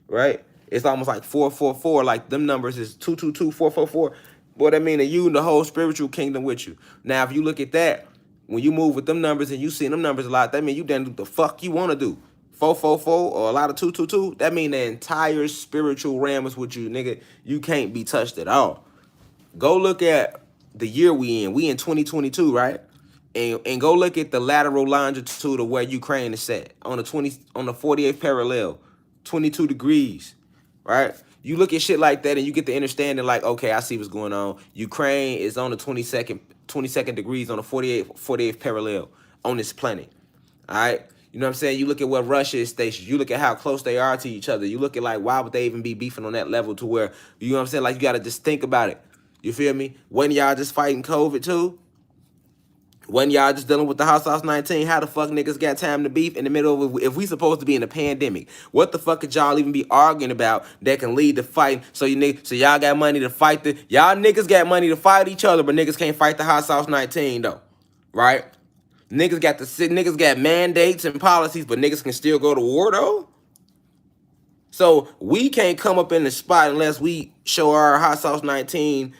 right? It's almost like 444. Like them numbers is 222, 444. Boy, that mean that you and the whole spiritual kingdom with you. Now, if you look at that, when you move with them numbers and you see them numbers a lot, that mean you done do the fuck you want to do. 444 or a lot of 222, that mean the entire spiritual realm is with you, nigga. You can't be touched at all. Go look at the year we in. We in 2022, right? And go look at the lateral longitude of where Ukraine is set on the 48th parallel, 22 degrees, right? You look at shit like that and you get the understanding like, okay, I see what's going on. Ukraine is on the 22nd degrees on the 48th parallel on this planet, all right? You know what I'm saying? You look at where Russia is stationed. You look at how close they are to each other. You look at like, why would they even be beefing on that level to where, you know what I'm saying? Like you got to just think about it. You feel me? When y'all just fighting COVID too? When y'all just dealing with the Hot Sauce 19, how the fuck niggas got time to beef in the middle of, if we supposed to be in a pandemic? What the fuck could y'all even be arguing about that can lead to fighting? So y'all got money to fight y'all niggas got money to fight each other, but niggas can't fight the Hot Sauce 19 though, right? Niggas got mandates and policies, but niggas can still go to war though. So we can't come up in the spot unless we show our Hot Sauce 19.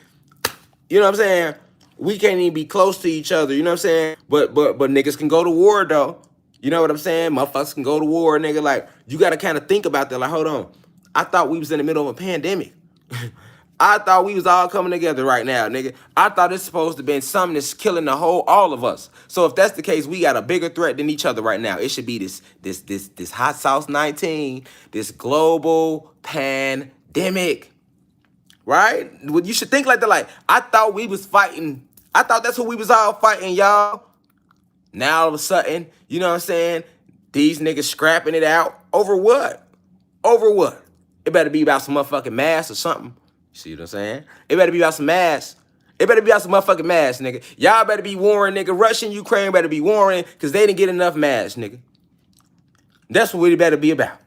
You know what I'm saying? We can't even be close to each other, you know what I'm saying? But niggas can go to war though. You know what I'm saying? Motherfuckers can go to war, nigga. Like, you gotta kind of think about that. Like, hold on. I thought we was in the middle of a pandemic. I thought we was all coming together right now, nigga. I thought it's supposed to be something that's killing all of us. So if that's the case, we got a bigger threat than each other right now. It should be this Hot Sauce 19, this global pandemic. Right? You should think like that. Like, I thought we was fighting I thought that's who we was all fighting, y'all. Now all of a sudden, you know what I'm saying? These niggas scrapping it out over what? Over what? It better be about some motherfucking masks or something. See what I'm saying? It better be about some masks. It better be about some motherfucking masks, nigga. Y'all better be warring, nigga. Russia and Ukraine better be warring because they didn't get enough masks, nigga. That's what it better be about.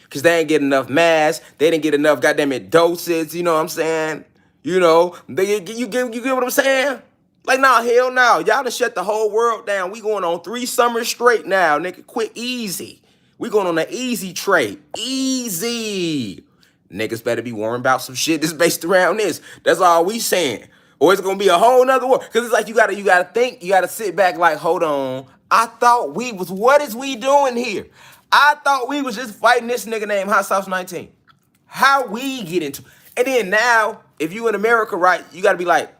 Because they ain't get enough masks. They didn't get enough goddamn it doses. You know what I'm saying? You know, you get what I'm saying? Like, nah, hell no. Y'all done shut the whole world down. We going on 3 summers straight now, nigga. Quit easy. We going on an easy trade. Easy. Niggas better be worrying about some shit that's based around this. That's all we saying. Or it's gonna be a whole nother war. Cause it's like you gotta think, you gotta sit back like, hold on. I thought we was, what is we doing here? I thought we was just fighting this nigga named Hot Sauce 19. How we get into, and then now, if you in America, right, you gotta be like,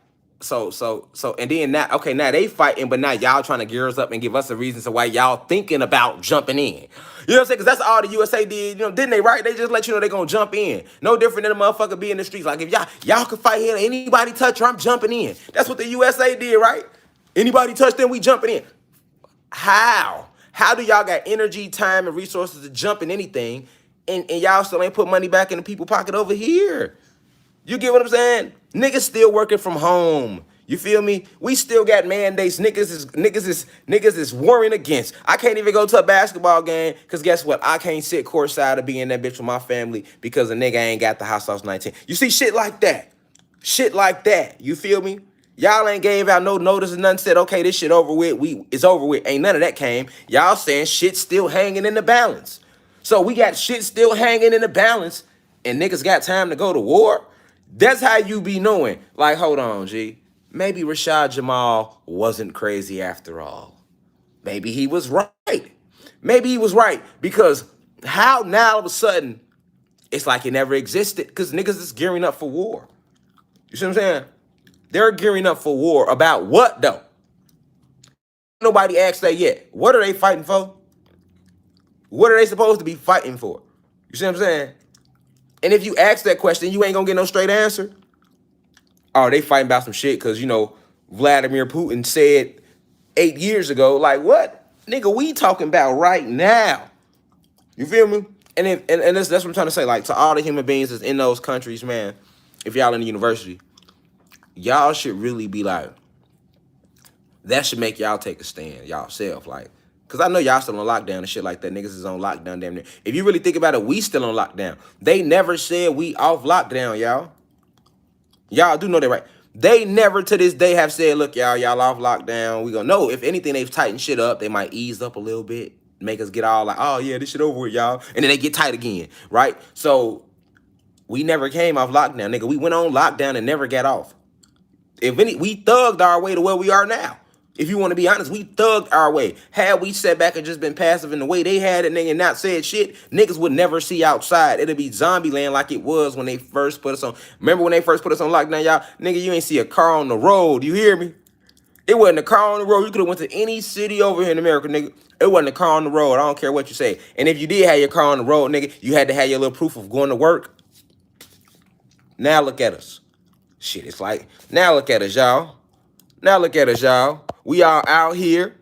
and then now, okay, now they fighting, but now y'all trying to gear us up and give us a reason to why y'all thinking about jumping in. You know what I'm saying? Because that's all the USA did, you know, didn't they, right? They just let you know they gonna jump in. No different than a motherfucker be in the streets. Like, if y'all can fight here, anybody touch her, I'm jumping in. That's what the USA did, right? Anybody touch them, we jumping in. How? How do y'all got energy, time, and resources to jump in anything, and y'all still ain't put money back in the people's pocket over here? You get what I'm saying? Niggas still working from home. You feel me? We still got mandates. Niggas is warring against. I can't even go to a basketball game because guess what? I can't sit courtside or be in that bitch with my family because a nigga ain't got the Hot Sauce 19. You see shit like that. Shit like that. You feel me? Y'all ain't gave out no notice and nothing, said, okay, this shit over with. It's over with. Ain't none of that came. Y'all saying shit still hanging in the balance. So we got shit still hanging in the balance and niggas got time to go to war. That's how you be knowing. Like, hold on, G. Maybe Rashad Jamal wasn't crazy after all. Maybe he was right. Maybe he was right. Because how now all of a sudden it's like it never existed? Because niggas is gearing up for war. You see what I'm saying? They're gearing up for war. About what, though? Nobody asked that yet. What are they fighting for? What are they supposed to be fighting for? You see what I'm saying? And if you ask that question, you ain't gonna get no straight answer. Oh, they fighting about some shit because, you know, Vladimir Putin said 8 years ago, like, what? Nigga, we talking about right now. You feel me? And that's what I'm trying to say. Like, to all the human beings that's in those countries, man, if y'all in the university, y'all should really be like, that should make y'all take a stand, y'all self. Like, because I know y'all still on lockdown and shit like that. Niggas is on lockdown damn near. If you really think about it, we still on lockdown. They never said we off lockdown, y'all. Y'all do know that, right? They never to this day have said, look, y'all off lockdown. We gonna know. If anything, they've tightened shit up. They might ease up a little bit, make us get all like, oh, yeah, this shit over with, y'all. And then they get tight again, right? So we never came off lockdown, nigga. We went on lockdown and never got off. If any, we thugged our way to where we are now. If you want to be honest, we thugged our way. Had we sat back and just been passive in the way they had it, nigga, and not said shit, niggas would never see outside. It'll be zombie land like it was when they first put us on. Remember when they first put us on lockdown, y'all? Nigga, you ain't see a car on the road. You hear me? It wasn't a car on the road. You could have went to any city over here in America, nigga. It wasn't a car on the road. I don't care what you say. And if you did have your car on the road, nigga, you had to have your little proof of going to work. Now look at us. Shit, it's like, now look at us, y'all. Now look at us, y'all. We all out here.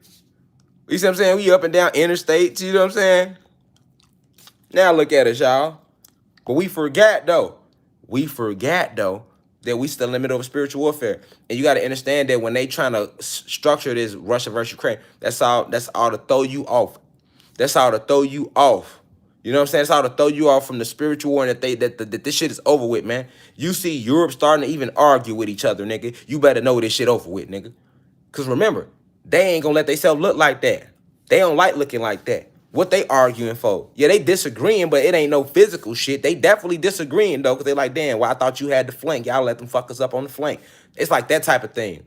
You see what I'm saying? We up and down interstates, you know what I'm saying? Now look at us, y'all. But we forgot, though. That we still in the middle of spiritual warfare. And you got to understand that when they trying to structure this Russia versus Ukraine, that's all to throw you off. That's all to throw you off. You know what I'm saying? It's all to throw you off from the spiritual war and that this shit is over with, man. You see Europe starting to even argue with each other, nigga. You better know this shit over with, nigga. Because remember, they ain't going to let themselves look like that. They don't like looking like that. What they arguing for? Yeah, they disagreeing, but it ain't no physical shit. They definitely disagreeing, though, because they like, damn, well, I thought you had the flank. Y'all let them fuck us up on the flank. It's like that type of thing.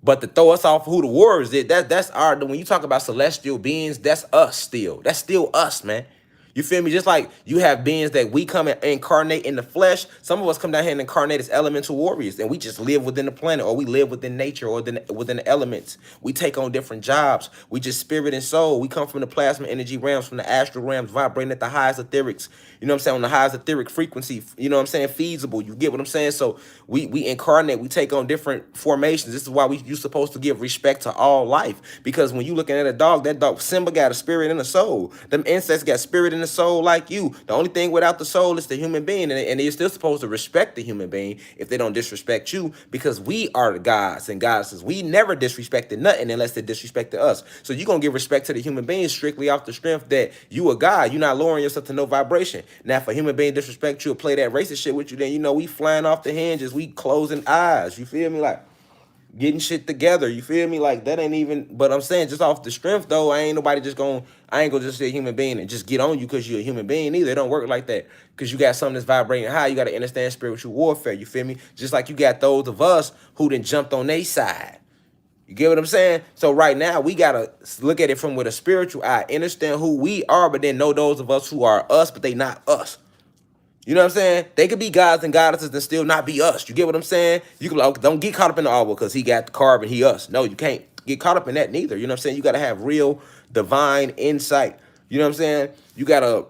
But to throw us off who the warriors is, that's our, when you talk about celestial beings, that's us still. That's still us, man. You feel me? Just like you have beings that we come and incarnate in the flesh. Some of us come down here and incarnate as elemental warriors, and we just live within the planet, or we live within nature, or within the elements. We take on different jobs. We just spirit and soul. We come from the plasma energy realms, from the astral realms, vibrating at the highest etherics. You know what I'm saying? On the highest etheric frequency. You know what I'm saying? Feasible. You get what I'm saying? So we incarnate. We take on different formations. This is why you're supposed to give respect to all life, because when you looking at a dog, that dog Simba got a spirit and a soul. Them insects got spirit and a soul like you. The only thing without the soul is the human being, and you're still supposed to respect the human being if they don't disrespect you, because we are the gods and goddesses. We never disrespected nothing unless they disrespected us. So you're gonna give respect to the human being strictly off the strength that you a god. You're not lowering yourself to no vibration. Now, if a human being disrespect you or play that racist shit with you, then you know we flying off the hinges. We closing eyes. You feel me? Like, getting shit together. You feel me? Like, that ain't even, but I'm saying just off the strength though, I ain't gonna just say human being and just get on you because you're a human being either. It don't work like that. Because you got something that's vibrating high, you gotta understand spiritual warfare. You feel me? Just like you got those of us who done jumped on their side. You get what I'm saying? So right now we gotta look at it from with a spiritual eye, understand who we are, but then know those of us who are us, but they not us. You know what I'm saying? They could be gods and goddesses and still not be us. You get what I'm saying? You can like, don't get caught up in the all because he got the carbon, he us. No, you can't get caught up in that neither. You know what I'm saying? You got to have real divine insight. You know what I'm saying? You got to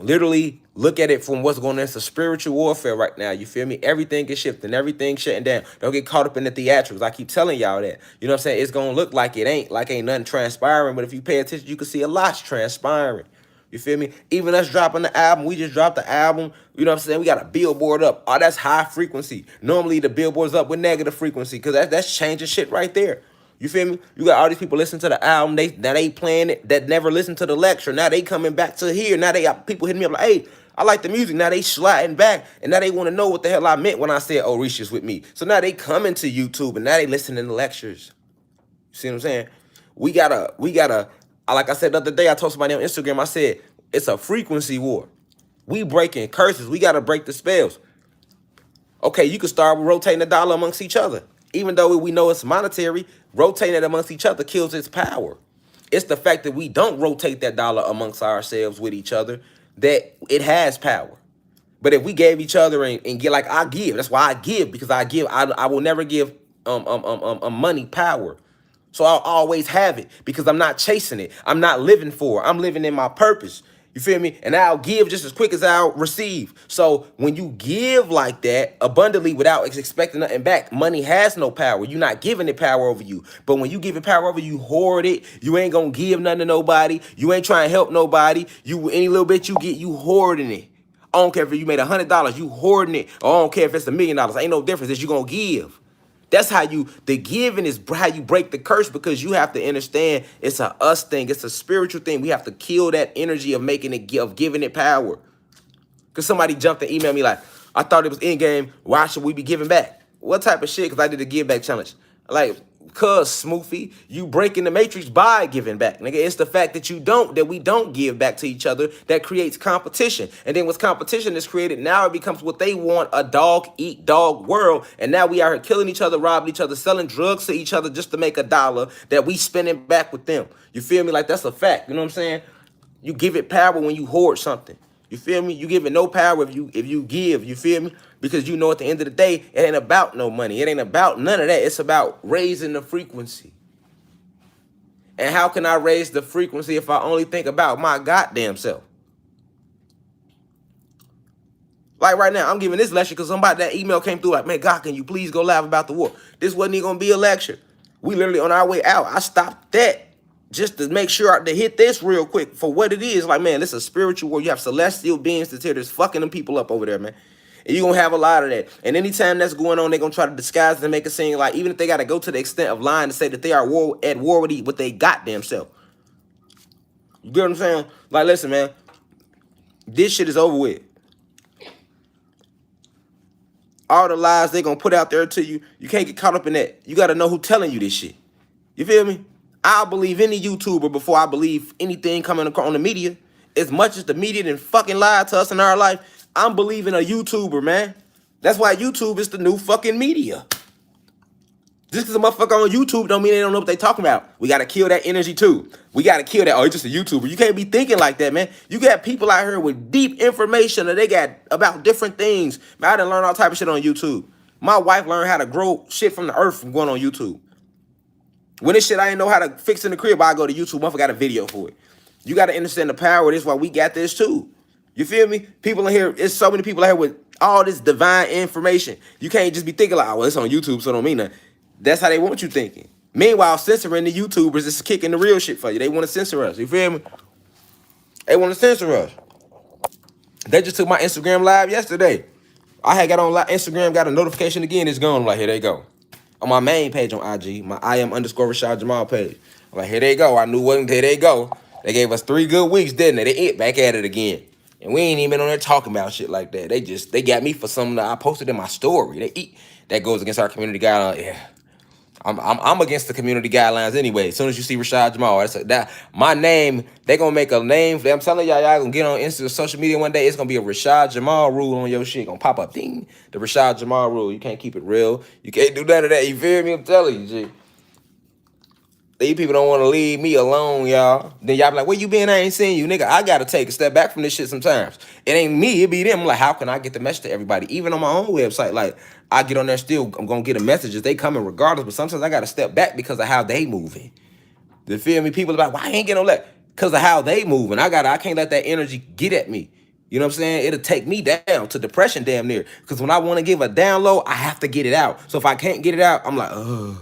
literally look at it from what's going on. It's a spiritual warfare right now. You feel me? Everything is shifting. Everything's shutting down. Don't get caught up in the theatrics. I keep telling y'all that. You know what I'm saying? It's going to look like ain't nothing transpiring. But if you pay attention, you can see a lot's transpiring. You feel me? Even us dropping the album, we just dropped the album. You know what I'm saying? We got a billboard up. Oh, that's high frequency. Normally the billboard's up with negative frequency because that's changing shit right there. You feel me? You got all these people listening to the album. They playing it that never listened to the lecture. Now they coming back to here. Now they got people hitting me up like, hey, I like the music. Now they sliding back and now they want to know what the hell I meant when I said, oh, Risha's with me. So now they coming to YouTube and now they listening to lectures. You see what I'm saying? We gotta, like I said the other day, I told somebody on Instagram, I said, it's a frequency war. We breaking curses. We gotta break the spells. Okay, you can start with rotating the dollar amongst each other. Even though we know it's monetary, rotating it amongst each other kills its power. It's the fact that we don't rotate that dollar amongst ourselves with each other that it has power. But if we gave each other and get like I give, that's why I give, because I give. I will never give money power. So I'll always have it because I'm not chasing it. I'm not living for it. I'm living in my purpose. You feel me? And I'll give just as quick as I'll receive. So when you give like that abundantly without expecting nothing back, money has no power. You're not giving it power over you. But when you give it power over you, hoard it. You ain't gonna give nothing to nobody. You ain't trying to help nobody. You any little bit you get, you hoarding it. I don't care if you made $100, you hoarding it. Or I don't care if it's $1 million. Ain't no difference. It's you gonna give. That's how the giving is how you break the curse, because you have to understand it's a us thing. It's a spiritual thing. We have to kill that energy of giving it power. Because somebody jumped and emailed me like, I thought it was in game. Why should we be giving back? What type of shit? Because I did a give back challenge. Like, cuz Smoofy, you breaking the matrix by giving back. Nigga, it's the fact that we don't give back to each other that creates competition. And then once competition is created, now it becomes what they want, a dog eat dog world. And now we are killing each other, robbing each other, selling drugs to each other just to make $1 that we spending back with them. You feel me? Like, that's a fact. You know what I'm saying? You give it power when you hoard something. You feel me? You give it no power if you give. You feel me? Because you know at the end of the day, it ain't about no money. It ain't about none of that. It's about raising the frequency. And how can I raise the frequency if I only think about my goddamn self? Like right now, I'm giving this lecture because that email came through like, man, God, can you please go live about the war? This wasn't even going to be a lecture. We literally on our way out. I stopped that just to make sure to hit this real quick for what it is. Like, man, this is a spiritual war. You have celestial beings that's here that's fucking them people up over there, man. And you're going to have a lot of that. And anytime that's going on, they're going to try to disguise it and make it seem like, even if they got to go to the extent of lying to say that they are at war with their goddamn self. You get what I'm saying? Like, listen, man, this shit is over with. All the lies they're going to put out there to you, you can't get caught up in that. You got to know who's telling you this shit. You feel me? I'll believe any YouTuber before I believe anything coming on the media. As much as the media done fucking lied to us in our life, I'm believing a YouTuber, man. That's why YouTube is the new fucking media. Just because a motherfucker on YouTube don't mean they don't know what they talking about. We got to kill that energy too. We got to kill that. Oh, he's just a YouTuber. You can't be thinking like that, man. You got people out here with deep information that they got about different things. Man, I done learn all type of shit on YouTube. My wife learned how to grow shit from the earth from going on YouTube. When this shit I ain't know how to fix in the crib, I go to YouTube. Motherfucker got a video for it. You got to understand the power of this while we got this too. You feel me? People in here, there's so many people out here with all this divine information. You can't just be thinking like, oh, well, it's on YouTube, so it don't mean nothing. That's how they want you thinking. Meanwhile, censoring the YouTubers is kicking the real shit for you. They want to censor us. You feel me? They want to censor us. They just took my Instagram live yesterday. I had got on Instagram, got a notification again. It's gone. I'm like, here they go. On my main page on IG, my IM_Rashad Jamal page. I'm like, here they go. I knew wasn't. Here they go. They gave us 3 good weeks, didn't they? They hit back at it again. And we ain't even on there talking about shit like that. They got me for something that I posted in my story. That goes against our community guidelines. Yeah. I'm against the community guidelines anyway. As soon as you see Rashad Jamal, that my name, they gonna make a name. I'm telling y'all gonna get on Insta social media one day. It's gonna be a Rashad Jamal rule on your shit. Gonna pop up, ding, the Rashad Jamal rule. You can't keep it real. You can't do none of that. You feel me? I'm telling you, G. These people don't want to leave me alone, y'all. Then y'all be like, where you been? I ain't seen you, nigga. I gotta take a step back from this shit sometimes. It ain't me, it be them. I'm like, how can I get the message to everybody? Even on my own website, like, I get on there still, I'm gonna get a message. They coming regardless, but sometimes I gotta step back because of how they moving. You feel me? People are like, why I ain't getting no that? Because of how they moving. I can't let that energy get at me. You know what I'm saying? It'll take me down to depression damn near. Because when I want to give a download, I have to get it out. So if I can't get it out, I'm like, ugh.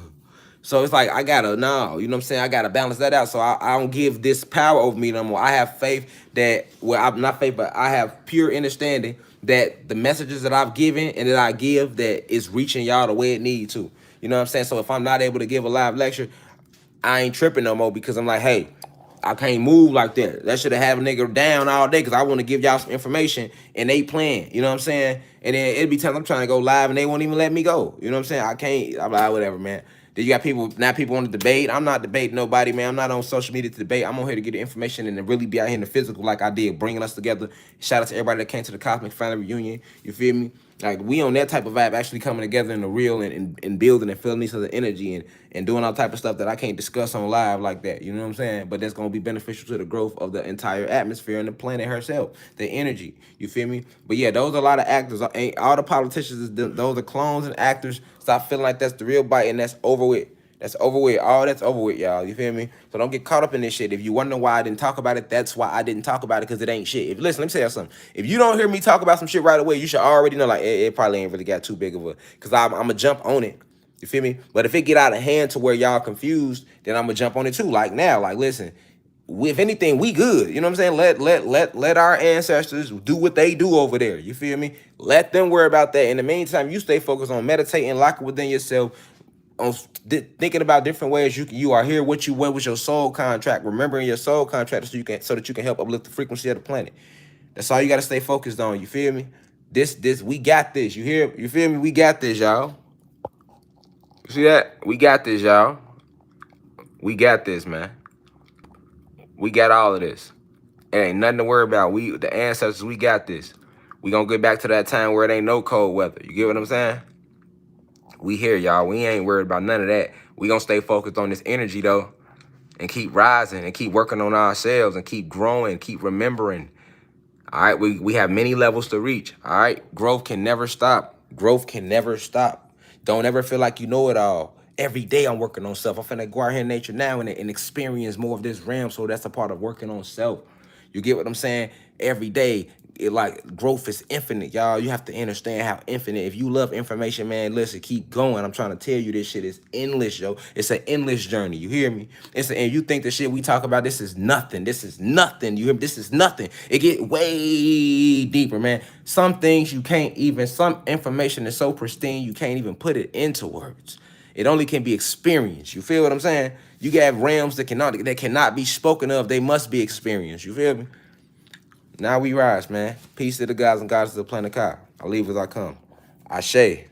So it's like, I gotta, no, you know what I'm saying? I gotta balance that out. So I don't give this power over me no more. I have faith that, well, I'm not faith, but I have pure understanding that the messages that I've given and that I give, that is reaching y'all the way it needs to. You know what I'm saying? So if I'm not able to give a live lecture, I ain't tripping no more because I'm like, hey, I can't move like that. That should have had a nigga down all day because I want to give y'all some information and they playing. You know what I'm saying? And then it'd be times I'm trying to go live and they won't even let me go. You know what I'm saying? I can't. I'm like, whatever, man. Then you got people, now people want to debate. I'm not debating nobody, man. I'm not on social media to debate. I'm on here to get the information and to really be out here in the physical like I did, bringing us together. Shout out to everybody that came to the Cosmic Family Reunion. You feel me? Like, we on that type of vibe, actually coming together in the real and building and feeling each other's energy and doing all type of stuff that I can't discuss on live like that. You know what I'm saying? But that's going to be beneficial to the growth of the entire atmosphere and the planet herself, the energy. You feel me? But yeah, those are a lot of actors. Ain't all the politicians, those are clones and actors. Stop feeling like that's the real bite and that's over with. That's over with. All that's over with, y'all. You feel me? So don't get caught up in this shit. If you wonder why I didn't talk about it, that's why I didn't talk about it, because it ain't shit. Listen, let me tell you something. If you don't hear me talk about some shit right away, you should already know, like, it probably ain't really got too big of a, because I'm going to jump on it. You feel me? But if it get out of hand to where y'all confused, then I'm going to jump on it too. Like now, like, listen, if anything, we good. You know what I'm saying? Let our ancestors do what they do over there. You feel me? Let them worry about that. In the meantime, you stay focused on meditating, locking within yourself, on thinking about different ways you are here. What was your soul contract? Remembering your soul contract so that you can help uplift the frequency of the planet. That's all you got to stay focused on. You feel me? We got this. You feel me? We got this, y'all. You see that? We got this, y'all. We got this, man. We got all of this. It ain't nothing to worry about. The ancestors, we got this. We gonna get back to that time where it ain't no cold weather. You get what I'm saying? We here, y'all. We ain't worried about none of that. We gonna stay focused on this energy, though, and keep rising and keep working on ourselves and keep growing, keep remembering. All right, we have many levels to reach. All right, growth can never stop. Growth can never stop. Don't ever feel like you know it all. Every day I'm working on self. I'm finna go out here in nature now and experience more of this realm. So that's a part of working on self. You get what I'm saying? Every day, growth is infinite, y'all. You have to understand how infinite. If you love information, man, listen, keep going. I'm trying to tell you, this shit is endless, yo. It's an endless journey. You hear me? And you think the shit we talk about, this is nothing. This is nothing. You hear me? This is nothing. It get way deeper, man. Some things you can't even, some information is so pristine, you can't even put it into words. It only can be experienced. You feel what I'm saying? You got realms that cannot be spoken of. They must be experienced. You feel me? Now we rise, man. Peace to the gods and goddesses of the planet Kai. I leave as I come. Ashe.